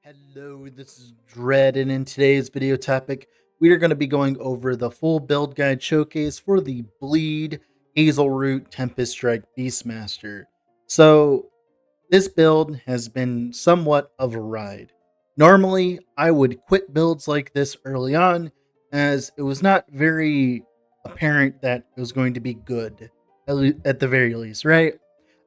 Hello, this is Dread, and in today's video topic, we are going to be going over the full build guide showcase for the Bleed Hazelroot Tempest Strike Beastmaster. So, this build has been somewhat of a ride. Normally, I would quit builds like this early on, as it was not very apparent that it was going to be good, at the very least, right?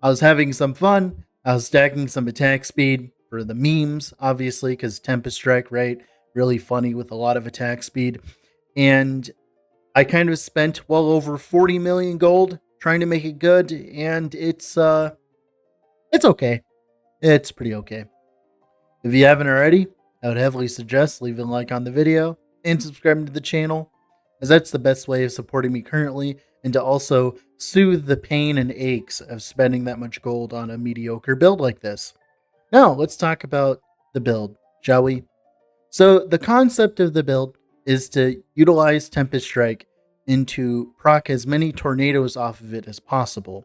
I was having some fun. I was stacking some attack speed for the memes, obviously, because Tempest Strike, right? Really funny with a lot of attack speed. And I kind of spent well over 40 million gold trying to make it good, and it's okay. It's pretty okay. If you haven't already, I would heavily suggest leaving a like on the video and subscribing to the channel, as that's the best way of supporting me currently and to also soothe the pain and aches of spending that much gold on a mediocre build like this. Now, let's talk about the build, shall we? So, the concept of the build is to utilize Tempest Strike and to proc as many tornadoes off of it as possible.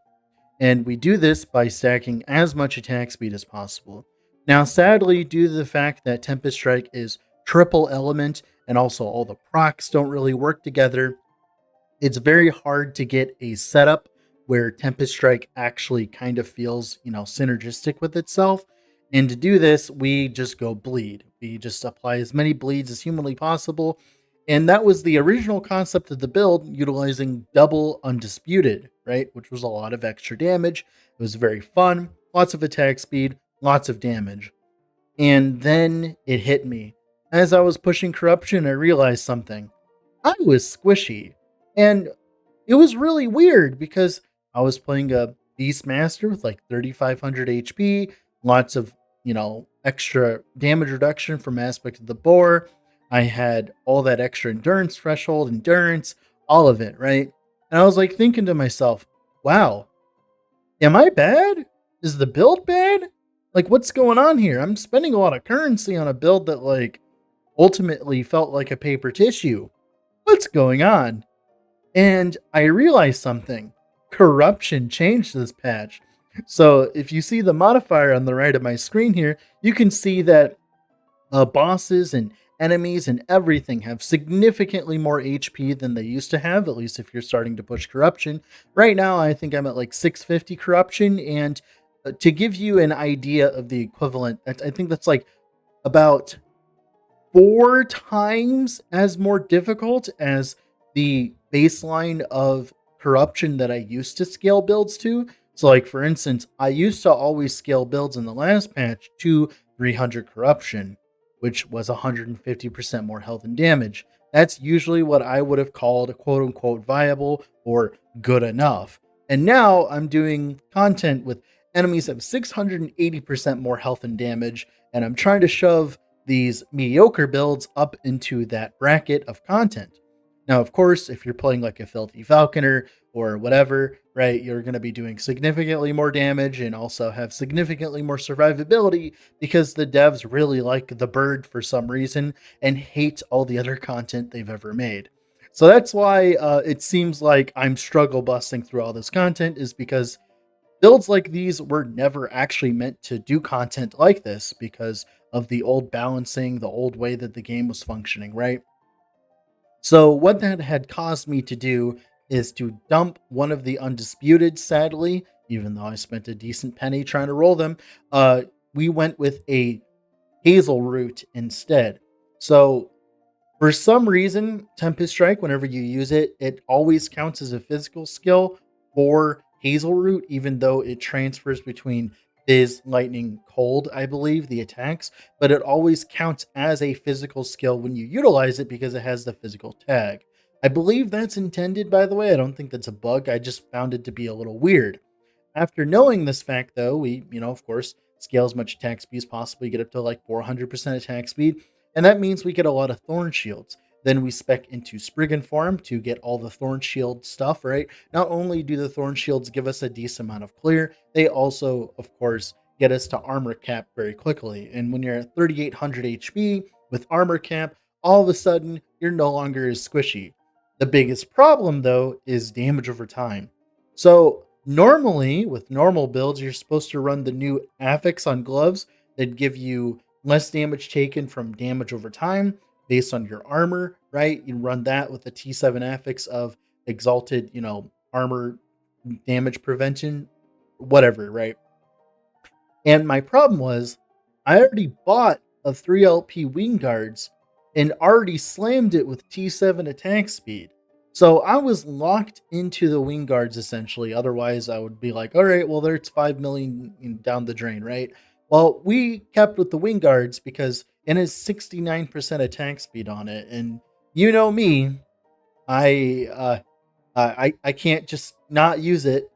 And we do this by stacking as much attack speed as possible. Now, sadly, due to the fact that Tempest Strike is triple element and also all the procs don't really work together, it's very hard to get a setup where Tempest Strike actually kind of feels, synergistic with itself. And to do this, we just go bleed. We just apply as many bleeds as humanly possible. And that was the original concept of the build, utilizing double undisputed, right? Which was a lot of extra damage. It was very fun, lots of attack speed, lots of damage. And then it hit me. As I was pushing corruption, I realized something. I was squishy. And it was really weird because I was playing a Beastmaster with like 3,500 HP, lots of, extra damage reduction from aspect of the boar. I had all that extra endurance threshold, endurance, all of it, right? And I was like thinking to myself, wow, am I bad? Is the build bad? Like, what's going on here? I'm spending a lot of currency on a build that, like, ultimately felt like a paper tissue. What's going on? And I realized something. Corruption changed this patch. So if you see the modifier on the right of my screen here, you can see that bosses and enemies and everything have significantly more HP than they used to have, at least if you're starting to push corruption. Right now, I think I'm at like 650 corruption, and to give you an idea of the equivalent, I think that's like about 4 times as more difficult as the baseline of corruption that I used to scale builds to. So, like, for instance, I used to always scale builds in the last patch to 300 corruption, which was 150% more health and damage. That's usually what I would have called quote unquote viable or good enough. And now I'm doing content with enemies have 680% more health and damage, and I'm trying to shove these mediocre builds up into that bracket of content. Now, of course, if you're playing like a Filthy Falconer or whatever, right, you're going to be doing significantly more damage and also have significantly more survivability because the devs really like the bird for some reason and hate all the other content they've ever made. So that's why it seems like I'm struggle busting through all this content, is because builds like these were never actually meant to do content like this because of the old balancing, the old way that the game was functioning, right? So what that had caused me to do is to dump one of the undisputed, sadly, even though I spent a decent penny trying to roll them. We went with a hazel root instead. So for some reason, Tempest Strike, whenever you use it, it always counts as a physical skill for hazel root, even though it transfers between Fizz, Lightning, Cold, I believe, the attacks, but it always counts as a physical skill when you utilize it because it has the physical tag. I believe that's intended, by the way. I don't think that's a bug. I just found it to be a little weird. After knowing this fact, though, we, of course, scale as much attack speed as possible. We get up to like 400% attack speed, and that means we get a lot of Thorn Shields. Then we spec into Spriggan form to get all the Thorn Shield stuff, right? Not only do the Thorn Shields give us a decent amount of clear, they also, of course, get us to armor cap very quickly. And when you're at 3,800 HP with armor cap, all of a sudden, you're no longer as squishy. The biggest problem, though, is damage over time. So normally, with normal builds, you're supposed to run the new affix on gloves that give you less damage taken from damage over time based on your armor, right? You run that with the T7 affix of exalted, armor damage prevention, whatever, right? And my problem was I already bought a 3 LP wing guards and already slammed it with T7 attack speed. So I was locked into the wing guards essentially. Otherwise, I would be like, all right, well, there's 5 million down the drain, right? Well, we kept with the wing guards because it has 69% attack speed on it. And you know me, I can't just not use it.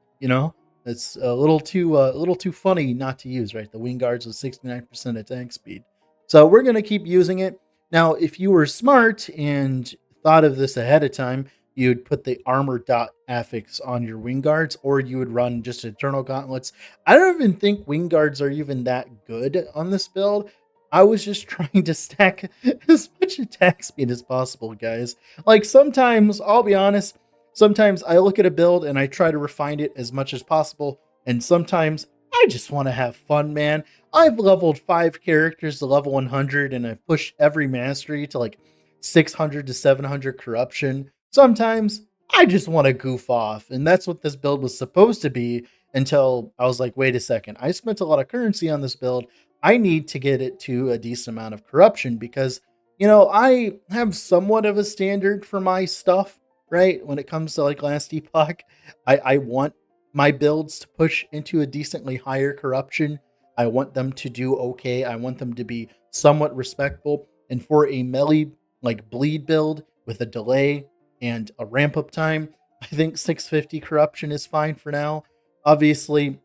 It's a little too funny not to use. Right, the wing guards with 69% attack speed, so we're gonna keep using it. Now, if you were smart and thought of this ahead of time, you'd put the armor dot affix on your wing guards, or you would run just eternal gauntlets. I don't even think wing guards are even that good on this build. I was just trying to stack as much attack speed as possible, guys. Like sometimes, I'll be honest, sometimes I look at a build and I try to refine it as much as possible, and sometimes I just want to have fun, man. I've leveled 5 characters to level 100, and I've pushed every mastery to like 600 to 700 corruption. Sometimes I just want to goof off, and that's what this build was supposed to be until I was like, wait a second, I spent a lot of currency on this build. I need to get it to a decent amount of corruption because, I have somewhat of a standard for my stuff, right? When it comes to like last epoch, I want my builds to push into a decently higher corruption. I want them to do okay. I want them to be somewhat respectable. And for a melee like bleed build with a delay and a ramp up time, I think 650 corruption is fine for now. Obviously,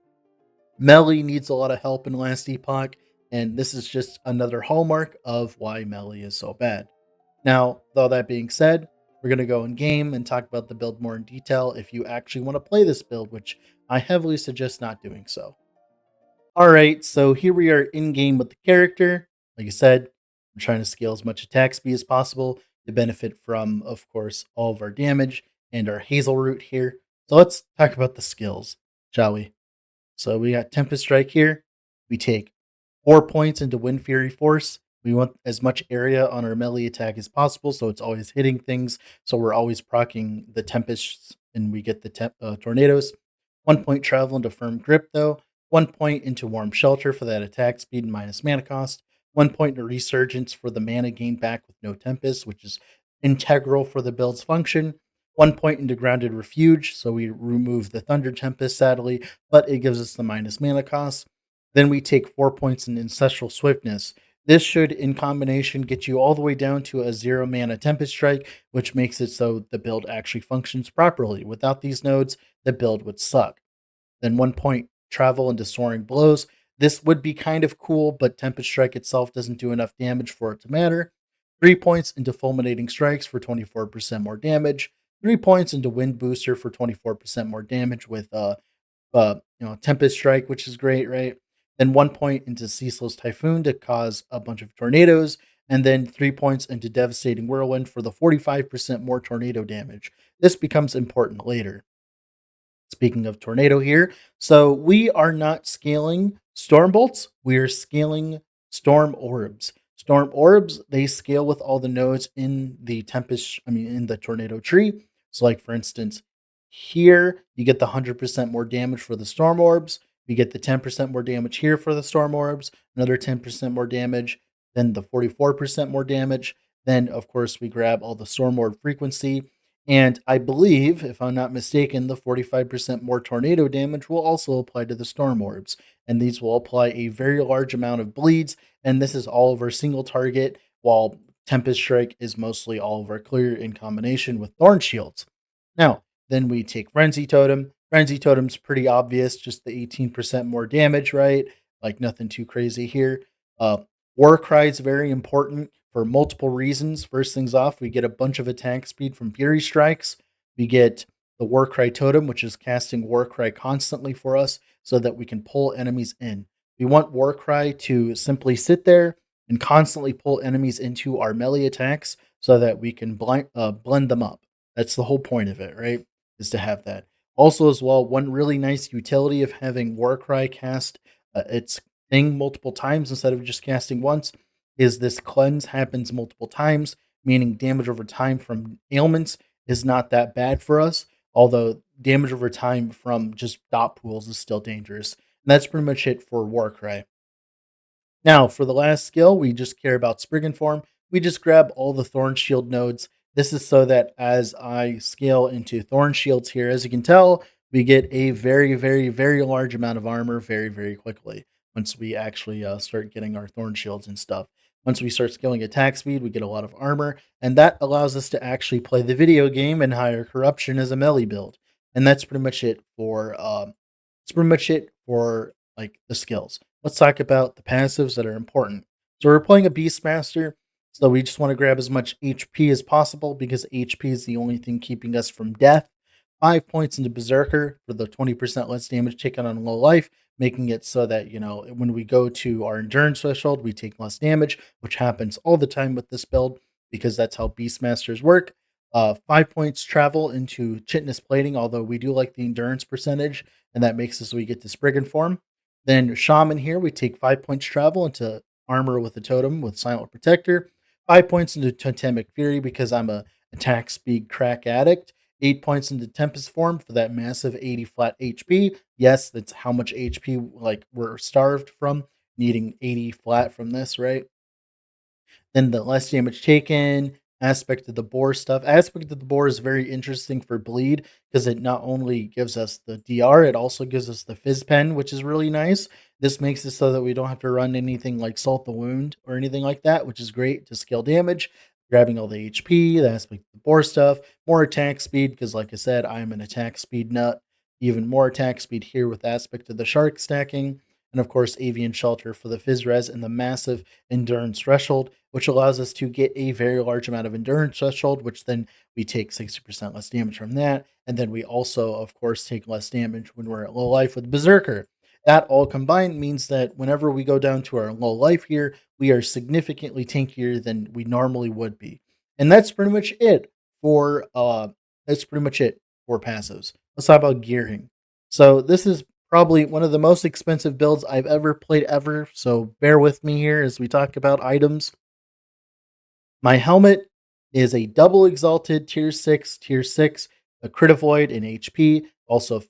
melee needs a lot of help in last epoch, and this is just another hallmark of why melee is so bad. Now, with all that being said, we're going to go in game and talk about the build more in detail if you actually want to play this build, which I heavily suggest not doing so. All right, so here we are in game with the character. Like I said, I'm trying to scale as much attack speed as possible to benefit from, of course, all of our damage and our Hazel Root here. So let's talk about the skills, shall we? So we got Tempest Strike here. We take 4 points into Wind Fury Force. We want as much area on our melee attack as possible, so it's always hitting things. So we're always proccing the Tempests, and we get the tornadoes. 1 point travel into Firm Grip, though. 1 point into Warm Shelter for that attack speed and minus mana cost. 1 point into Resurgence for the mana gain back with no Tempest, which is integral for the build's function. 1 point into Grounded Refuge, so we remove the Thunder Tempest, sadly, but it gives us the minus mana cost. Then we take 4 points in Ancestral Swiftness. This should, in combination, get you all the way down to a 0 mana Tempest Strike, which makes it so the build actually functions properly. Without these nodes, the build would suck. Then 1 point travel into Soaring Blows. This would be kind of cool, but Tempest Strike itself doesn't do enough damage for it to matter. 3 points into Fulminating Strikes for 24% more damage. 3 points into Wind Booster for 24% more damage with Tempest Strike, which is great, right? Then 1 point into Ceaseless Typhoon to cause a bunch of tornadoes, and then 3 points into Devastating Whirlwind for the 45% more tornado damage. This becomes important later. Speaking of tornado here, so we are not scaling storm bolts, we are scaling storm orbs. Storm orbs, they scale with all the nodes in the in the tornado tree. So, like for instance, here you get the 100% more damage for the storm orbs. You get the 10% more damage here for the storm orbs, another 10% more damage, then the 44% more damage. Then, of course, we grab all the storm orb frequency, and I believe, if I'm not mistaken, the 45% more tornado damage will also apply to the storm orbs. And these will apply a very large amount of bleeds. And this is all of our single target, while Tempest Strike is mostly all of our clear in combination with Thorn Shields. Now, then we take Frenzy Totem. Frenzy Totem's pretty obvious, just the 18% more damage, right? Like nothing too crazy here. Uh, War Cry is very important for multiple reasons. First things off, we get a bunch of attack speed from Fury Strikes. We get the Warcry Totem, which is casting Warcry constantly for us so that we can pull enemies in. We want Warcry to simply sit there and constantly pull enemies into our melee attacks so that we can blend them up. That's the whole point of it, right? Is to have that. Also, as well, one really nice utility of having Warcry cast its thing multiple times instead of just casting once is this cleanse happens multiple times, meaning damage over time from ailments is not that bad for us, although damage over time from just dot pools is still dangerous. And that's pretty much it for Warcry. Now, for the last skill, we just care about Spriggan form. We just grab all the Thorn Shield nodes. This is so that as I scale into Thorn Shields here, as you can tell, we get a very, very, very large amount of armor very, very quickly once we actually start getting our Thorn Shields and stuff. Once we start scaling attack speed, we get a lot of armor, and that allows us to actually play the video game in higher corruption as a melee build. And that's pretty much it for like the skills. Let's talk about the passives that are important. So we're playing a Beastmaster, so we just want to grab as much HP as possible because HP is the only thing keeping us from death. 5 points into Berserker for the 20% less damage taken on low life, making it so that, when we go to our endurance threshold, we take less damage, which happens all the time with this build because that's how Beastmasters work. 5 points travel into Chitinous Plating, although we do like the endurance percentage, and that makes us so we get the Spriggan form. Then Shaman here, we take 5 points travel into Armor with a Totem with Silent Protector. 5 points into Totemic Fury because I'm a attack speed crack addict. 8 points into Tempest form for that massive 80 flat HP. Yes, that's how much HP like we're starved from, needing 80 flat from this, right? Then the less damage taken, aspect of the boar stuff. Aspect of the boar is very interesting for bleed because it not only gives us the DR, it also gives us the fizz pen, which is really nice. This makes it so that we don't have to run anything like salt the wound or anything like that, which is great to scale damage. Grabbing all the HP, the aspect of the boar stuff, more attack speed, because like I said, I'm an attack speed nut. Even more attack speed here with aspect of the shark stacking. And of course, avian shelter for the fizz res and the massive endurance threshold, which allows us to get a very large amount of endurance threshold, which then we take 60% less damage from that. And then we also, of course, take less damage when we're at low life with Berserker. That all combined means that whenever we go down to our low life here, we are significantly tankier than we normally would be. And that's pretty much it for passives. Let's talk about gearing. So this is probably one of the most expensive builds I've ever played ever. So bear with me here as we talk about items. My helmet is a double exalted tier 6, a crit avoid and HP, also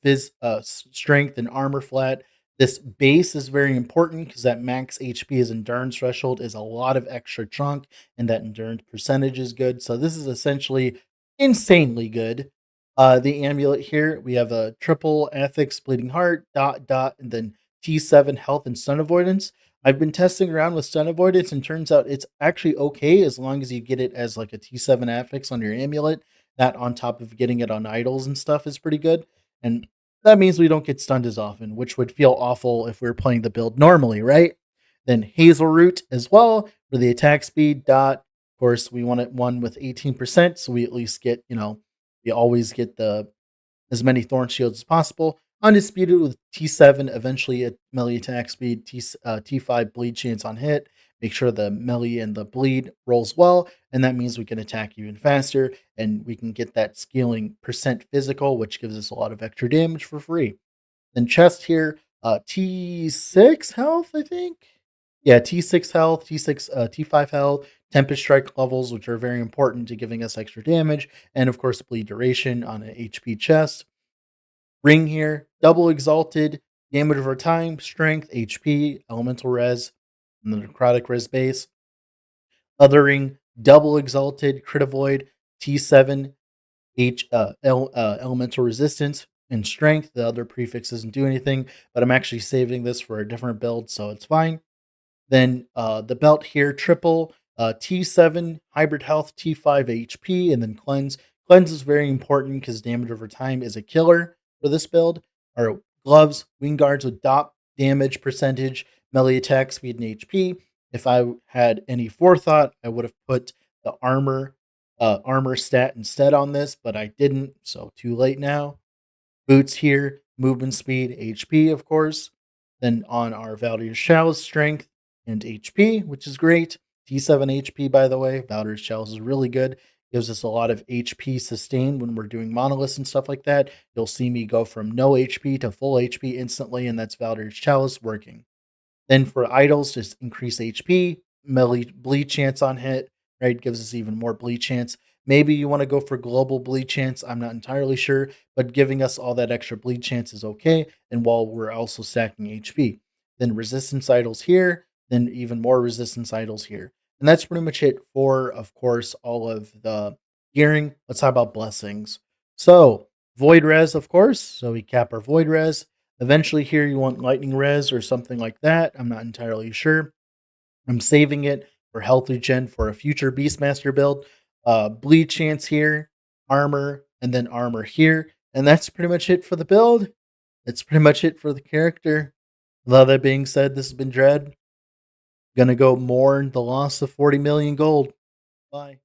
strength and armor flat. This base is very important because that max HP as endurance threshold is a lot of extra chunk, and that endurance percentage is good. So this is essentially insanely good. The amulet here, we have a triple ethics, bleeding heart, and then T7 health and stun avoidance. I've been testing around with stun avoidance and turns out it's actually okay as long as you get it as like a T7 affix on your amulet. That on top of getting it on idols and stuff is pretty good. And that means we don't get stunned as often, which would feel awful if we were playing the build normally, right? Then Hazel Root as well for the attack speed. Of course, we want it one with 18%, so we at least get, we always get the as many thorn shields as possible. Undisputed with T7, eventually at melee attack speed, T5 bleed chance on hit. Make sure the melee and the bleed rolls well, and that means we can attack even faster, and we can get that scaling percent physical, which gives us a lot of extra damage for free. Then chest here, T6 health, I think. Yeah, T6 health, T5 health, Tempest strike levels, which are very important to giving us extra damage, and of course, bleed duration on an HP chest. Ring here, double exalted, damage over time, strength, HP, elemental res, and the necrotic res base. Other ring, double exalted, crit avoid, T7, elemental resistance, and strength. The other prefix doesn't do anything, but I'm actually saving this for a different build, so it's fine. Then the belt here, triple T7 hybrid health, T5 HP, and then cleanse. Cleanse is very important because damage over time is a killer for this build. Our gloves, wing guards with dot damage percentage, melee attack speed, and HP. If I had any forethought, I would have put the armor stat instead on this, but I didn't, so too late now. Boots here, movement speed, HP, of course. Then on our Valdir's Chalice, strength and HP, which is great. T7 HP, by the way. Valdir's Chalice is really good. Gives us a lot of HP sustain when we're doing monoliths and stuff like that. You'll see me go from no HP to full HP instantly, and that's Valdir's Chalice working. Then for items, just increase HP, melee bleed chance on hit, right? Gives us even more bleed chance. Maybe you want to go for global bleed chance. I'm not entirely sure, but giving us all that extra bleed chance is okay. And while we're also stacking HP, then resistance idols here, then even more resistance idols here. And that's pretty much it for, of course, all of the gearing. Let's talk about blessings. So, Void Res, of course. So we cap our Void Res. Eventually, here you want Lightning Res or something like that. I'm not entirely sure. I'm saving it for health regen for a future Beastmaster build. Bleed chance here, armor, and then armor here. And that's pretty much it for the build. That's pretty much it for the character. With all that being said, this has been Dread. Gonna go mourn the loss of 40 million gold. Bye.